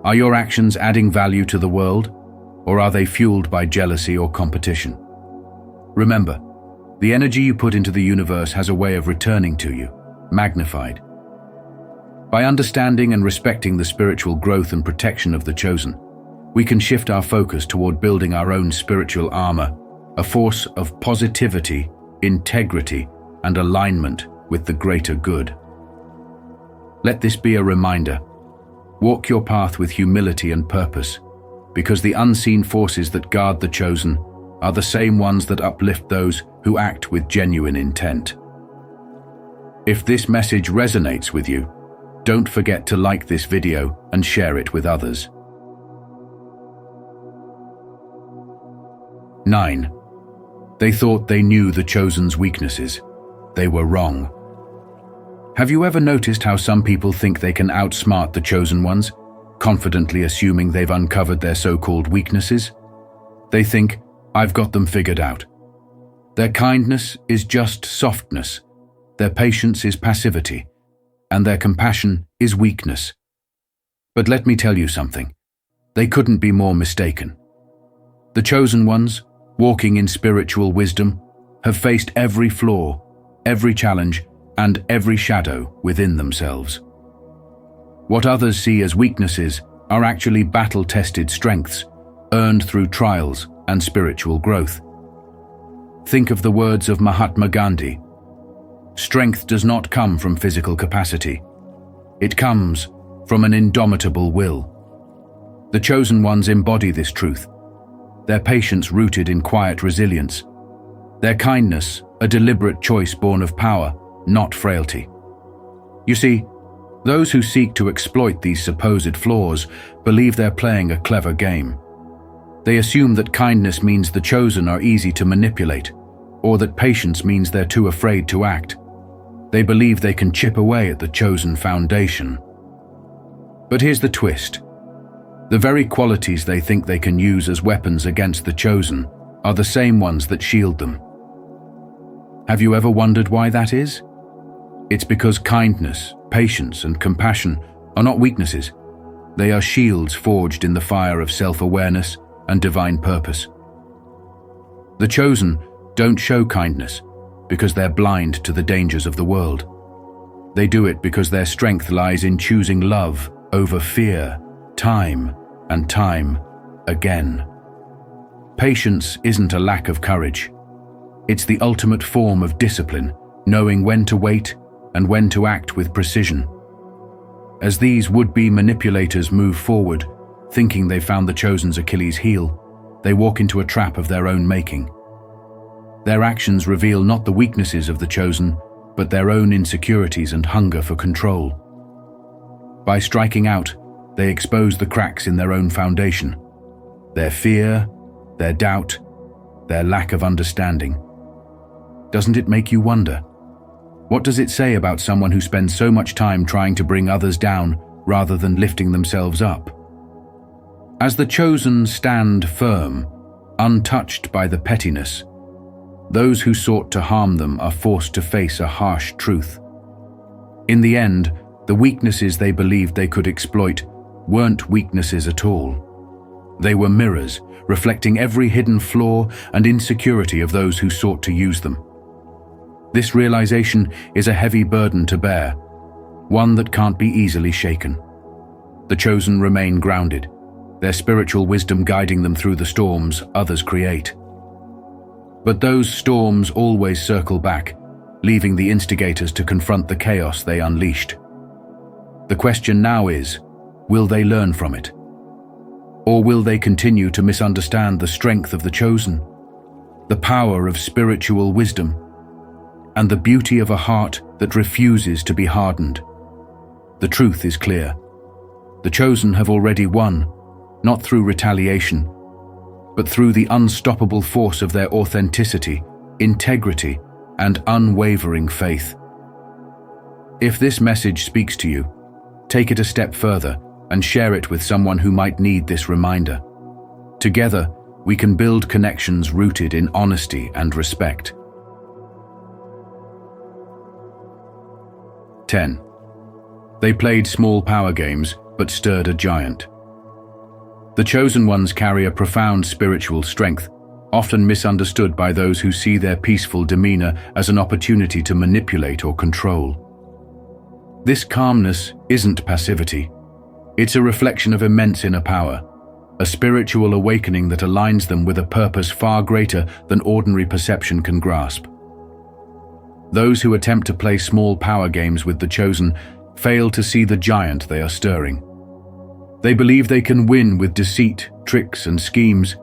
[SPEAKER 1] are your actions adding value to the world, or are they fueled by jealousy or competition? Remember, the energy you put into the universe has a way of returning to you, magnified. By understanding and respecting the spiritual growth and protection of the chosen, we can shift our focus toward building our own spiritual armor, a force of positivity, integrity, and alignment with the greater good. Let this be a reminder. Walk your path with humility and purpose, because the unseen forces that guard the chosen are the same ones that uplift those who act with genuine intent. If this message resonates with you, don't forget to like this video and share it with others. 9. They thought they knew the chosen's weaknesses. They were wrong. Have you ever noticed how some people think they can outsmart the chosen ones, confidently assuming they've uncovered their so-called weaknesses? They think, I've got them figured out. Their kindness is just softness, their patience is passivity, and their compassion is weakness. But let me tell you something. They couldn't be more mistaken. The chosen ones, walking in spiritual wisdom, have faced every flaw, every challenge, and every shadow within themselves. What others see as weaknesses are actually battle-tested strengths, earned through trials and spiritual growth. Think of the words of Mahatma Gandhi. Strength does not come from physical capacity. It comes from an indomitable will. The chosen ones embody this truth, their patience rooted in quiet resilience, their kindness a deliberate choice born of power, not frailty. You see, those who seek to exploit these supposed flaws believe they're playing a clever game. They assume that kindness means the chosen are easy to manipulate, or that patience means they're too afraid to act. They believe they can chip away at the chosen foundation. But here's the twist. The very qualities they think they can use as weapons against the chosen are the same ones that shield them. Have you ever wondered why that is? It's because kindness, patience, and compassion are not weaknesses. They are shields forged in the fire of self-awareness and divine purpose. The chosen don't show kindness because they're blind to the dangers of the world. They do it because their strength lies in choosing love over fear, time and time again. Patience isn't a lack of courage. It's the ultimate form of discipline, knowing when to wait and when to act with precision. As these would-be manipulators move forward, thinking they've found the chosen's Achilles heel, they walk into a trap of their own making. Their actions reveal not the weaknesses of the chosen, but their own insecurities and hunger for control. By striking out, they expose the cracks in their own foundation, their fear, their doubt, their lack of understanding. Doesn't it make you wonder? What does it say about someone who spends so much time trying to bring others down rather than lifting themselves up? As the chosen stand firm, untouched by the pettiness, those who sought to harm them are forced to face a harsh truth. In the end, the weaknesses they believed they could exploit weren't weaknesses at all. They were mirrors, reflecting every hidden flaw and insecurity of those who sought to use them. This realization is a heavy burden to bear, one that can't be easily shaken. The chosen remain grounded, their spiritual wisdom guiding them through the storms others create. But those storms always circle back, leaving the instigators to confront the chaos they unleashed. The question now is, will they learn from it? Or will they continue to misunderstand the strength of the chosen, the power of spiritual wisdom, and the beauty of a heart that refuses to be hardened? The truth is clear. The chosen have already won, not through retaliation, but through the unstoppable force of their authenticity, integrity, and unwavering faith. If this message speaks to you, take it a step further and share it with someone who might need this reminder. Together, we can build connections rooted in honesty and respect. 10. They played small power games, but stirred a giant. The chosen ones carry a profound spiritual strength, often misunderstood by those who see their peaceful demeanor as an opportunity to manipulate or control. This calmness isn't passivity. It's a reflection of immense inner power, a spiritual awakening that aligns them with a purpose far greater than ordinary perception can grasp. Those who attempt to play small power games with the chosen fail to see the giant they are stirring. They believe they can win with deceit, tricks, and schemes,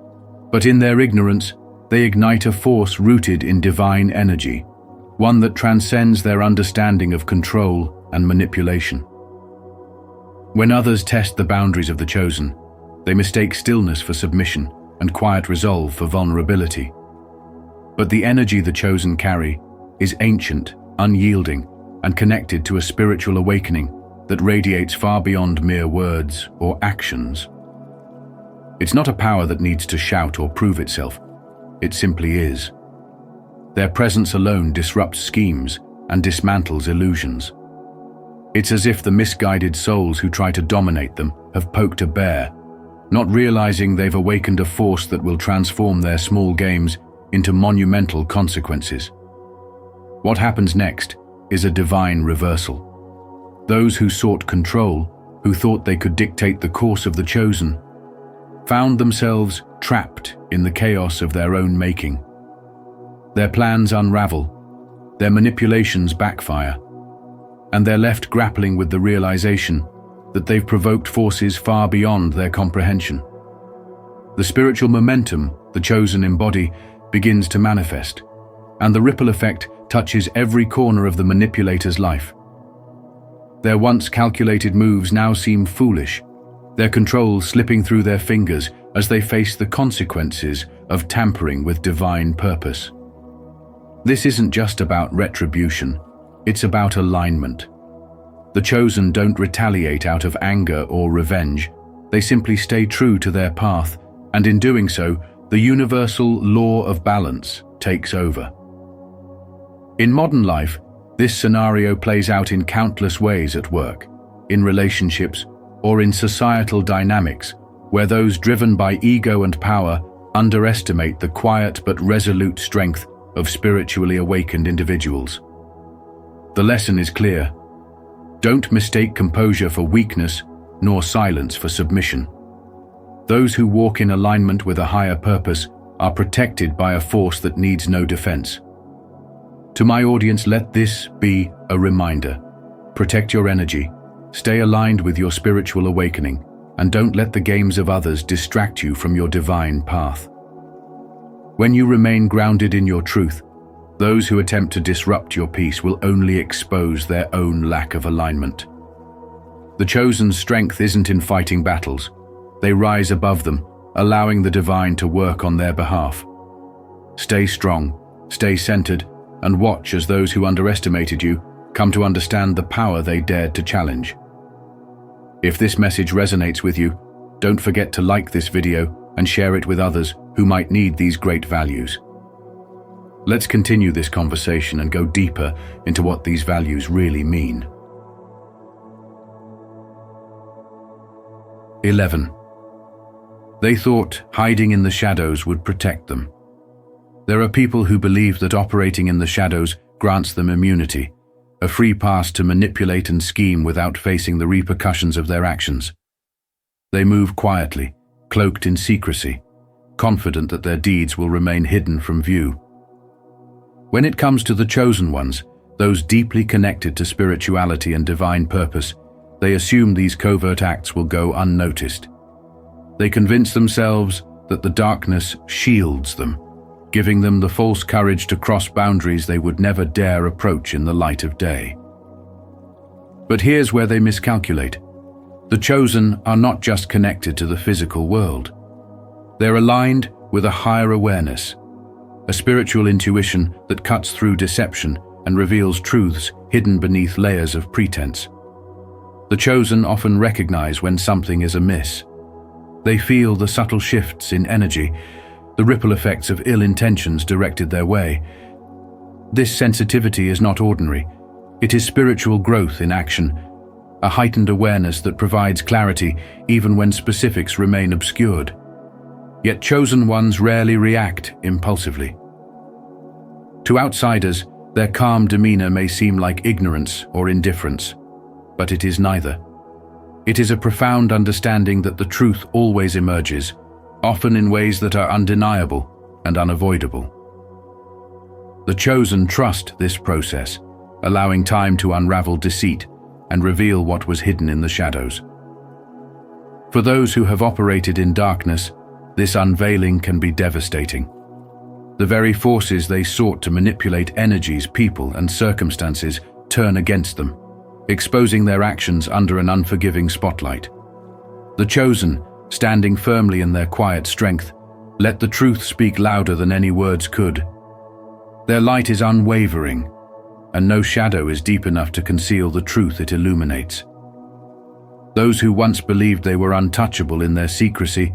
[SPEAKER 1] but in their ignorance, they ignite a force rooted in divine energy, one that transcends their understanding of control and manipulation. When others test the boundaries of the chosen, they mistake stillness for submission and quiet resolve for vulnerability. But the energy the chosen carry is ancient, unyielding, and connected to a spiritual awakening that radiates far beyond mere words or actions. It's not a power that needs to shout or prove itself. It simply is. Their presence alone disrupts schemes and dismantles illusions. It's as if the misguided souls who try to dominate them have poked a bear, not realizing they've awakened a force that will transform their small games into monumental consequences. What happens next is a divine reversal. Those who sought control, who thought they could dictate the course of the chosen, found themselves trapped in the chaos of their own making. Their plans unravel, their manipulations backfire, and they're left grappling with the realization that they've provoked forces far beyond their comprehension. The spiritual momentum the chosen embody begins to manifest, and the ripple effect touches every corner of the manipulator's life. Their once calculated moves now seem foolish, their control slipping through their fingers as they face the consequences of tampering with divine purpose. This isn't just about retribution, it's about alignment. The chosen don't retaliate out of anger or revenge, they simply stay true to their path, and in doing so, the universal law of balance takes over. In modern life, this scenario plays out in countless ways at work, in relationships, or in societal dynamics, where those driven by ego and power underestimate the quiet but resolute strength of spiritually awakened individuals. The lesson is clear. Don't mistake composure for weakness, nor silence for submission. Those who walk in alignment with a higher purpose are protected by a force that needs no defense. To my audience, let this be a reminder. Protect your energy, stay aligned with your spiritual awakening, and don't let the games of others distract you from your divine path. When you remain grounded in your truth, those who attempt to disrupt your peace will only expose their own lack of alignment. The chosen's strength isn't in fighting battles. They rise above them, allowing the divine to work on their behalf. Stay strong, stay centered, and watch as those who underestimated you come to understand the power they dared to challenge. If this message resonates with you, don't forget to like this video and share it with others who might need these great values. Let's continue this conversation and go deeper into what these values really mean. 11. They thought hiding in the shadows would protect them. There are people who believe that operating in the shadows grants them immunity, a free pass to manipulate and scheme without facing the repercussions of their actions. They move quietly, cloaked in secrecy, confident that their deeds will remain hidden from view. When it comes to the chosen ones, those deeply connected to spirituality and divine purpose, they assume these covert acts will go unnoticed. They convince themselves that the darkness shields them, giving them the false courage to cross boundaries they would never dare approach in the light of day. But here's where they miscalculate. The chosen are not just connected to the physical world. They're aligned with a higher awareness, a spiritual intuition that cuts through deception and reveals truths hidden beneath layers of pretense. The chosen often recognize when something is amiss. They feel the subtle shifts in energy, the ripple effects of ill intentions directed their way. This sensitivity is not ordinary. It is spiritual growth in action, a heightened awareness that provides clarity even when specifics remain obscured. Yet chosen ones rarely react impulsively. To outsiders, their calm demeanor may seem like ignorance or indifference, but it is neither. It is a profound understanding that the truth always emerges, often in ways that are undeniable and unavoidable. The chosen trust this process, allowing time to unravel deceit and reveal what was hidden in the shadows. For those who have operated in darkness, this unveiling can be devastating. The very forces they sought to manipulate energies, people, and circumstances turn against them, exposing their actions under an unforgiving spotlight. The chosen, standing firmly in their quiet strength, let the truth speak louder than any words could. Their light is unwavering, and no shadow is deep enough to conceal the truth it illuminates. Those who once believed they were untouchable in their secrecy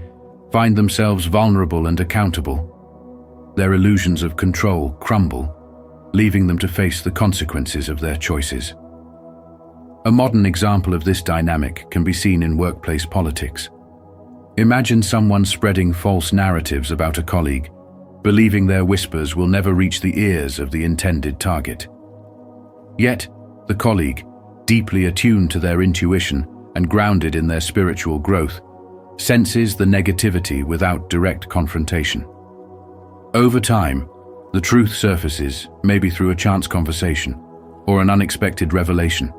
[SPEAKER 1] find themselves vulnerable and accountable. Their illusions of control crumble, leaving them to face the consequences of their choices. A modern example of this dynamic can be seen in workplace politics. Imagine someone spreading false narratives about a colleague, believing their whispers will never reach the ears of the intended target. Yet, the colleague, deeply attuned to their intuition and grounded in their spiritual growth, senses the negativity without direct confrontation. Over time, the truth surfaces, maybe through a chance conversation or an unexpected revelation,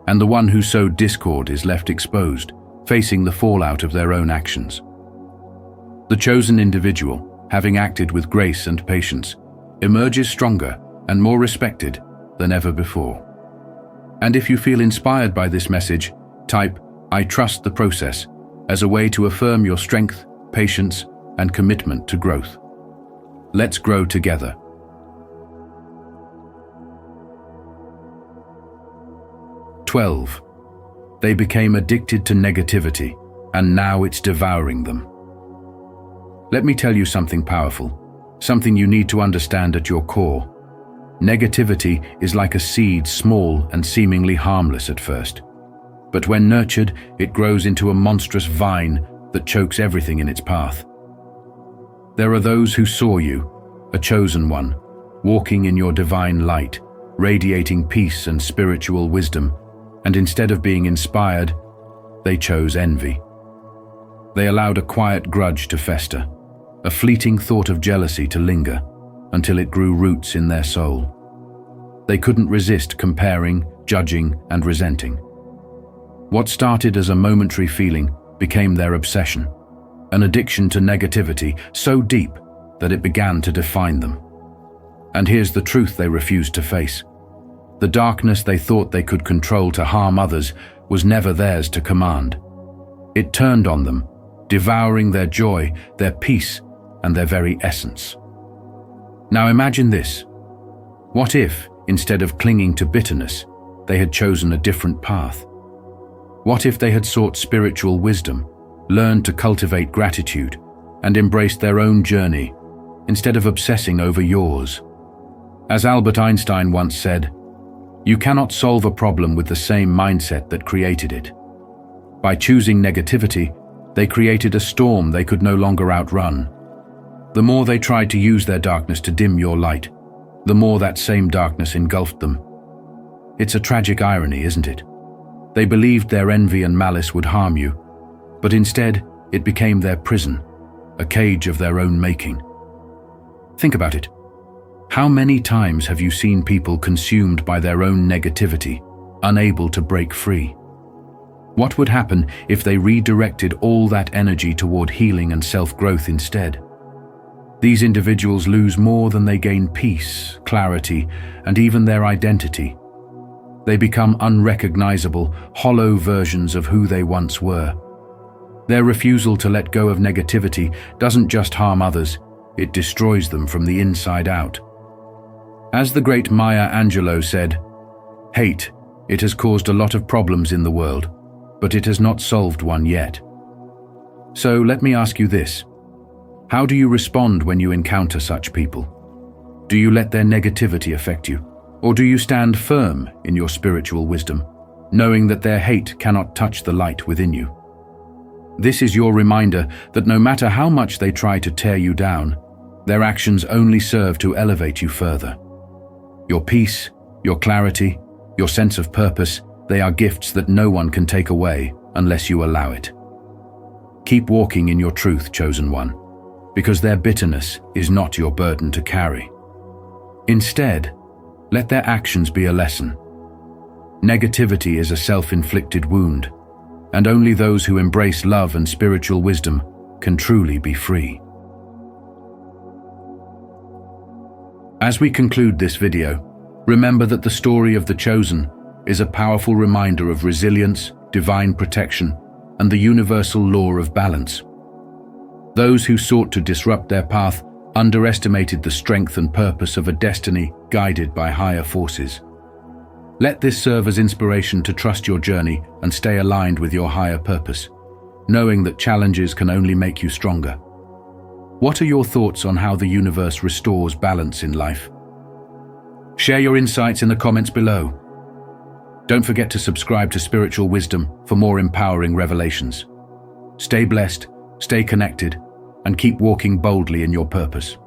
[SPEAKER 1] and the one who sowed discord is left exposed, facing the fallout of their own actions. The chosen individual, having acted with grace and patience, emerges stronger and more respected than ever before. And if you feel inspired by this message, type "I trust the process" as a way to affirm your strength, patience, and commitment to growth. Let's grow together. 12. They became addicted to negativity, and now it's devouring them. Let me tell you something powerful, something you need to understand at your core. Negativity is like a seed, small and seemingly harmless at first. But when nurtured, it grows into a monstrous vine that chokes everything in its path. There are those who saw you, a chosen one, walking in your divine light, radiating peace and spiritual wisdom, and instead of being inspired, they chose envy. They allowed a quiet grudge to fester, a fleeting thought of jealousy to linger, until it grew roots in their soul. They couldn't resist comparing, judging, and resenting. What started as a momentary feeling became their obsession, an addiction to negativity so deep that it began to define them. And here's the truth they refused to face. The darkness they thought they could control to harm others was never theirs to command. It turned on them, devouring their joy, their peace, and their very essence. Now imagine this. What if, instead of clinging to bitterness, they had chosen a different path? What if they had sought spiritual wisdom, learned to cultivate gratitude, and embraced their own journey, instead of obsessing over yours? As Albert Einstein once said, "You cannot solve a problem with the same mindset that created it." By choosing negativity, they created a storm they could no longer outrun. The more they tried to use their darkness to dim your light, the more that same darkness engulfed them. It's a tragic irony, isn't it? They believed their envy and malice would harm you, but instead it became their prison, a cage of their own making. Think about it. How many times have you seen people consumed by their own negativity, unable to break free? What would happen if they redirected all that energy toward healing and self-growth instead? These individuals lose more than they gain peace, clarity, and even their identity. They become unrecognizable, hollow versions of who they once were. Their refusal to let go of negativity doesn't just harm others, it destroys them from the inside out. As the great Maya Angelou said, "Hate, it has caused a lot of problems in the world, but it has not solved one yet." So let me ask you this. How do you respond when you encounter such people? Do you let their negativity affect you? Or do you stand firm in your spiritual wisdom, knowing that their hate cannot touch the light within you? This is your reminder that no matter how much they try to tear you down, their actions only serve to elevate you further. Your peace, your clarity, your sense of purpose, they are gifts that no one can take away unless you allow it. Keep walking in your truth, chosen one, because their bitterness is not your burden to carry. Instead, let their actions be a lesson. Negativity is a self-inflicted wound, and only those who embrace love and spiritual wisdom can truly be free. As we conclude this video, remember that the story of the Chosen is a powerful reminder of resilience, divine protection, and the universal law of balance. Those who sought to disrupt their path underestimated the strength and purpose of a destiny guided by higher forces. Let this serve as inspiration to trust your journey and stay aligned with your higher purpose, knowing that challenges can only make you stronger. What are your thoughts on how the universe restores balance in life? Share your insights in the comments below. Don't forget to subscribe to Spiritual Wisdom for more empowering revelations. Stay blessed, stay connected, and keep walking boldly in your purpose.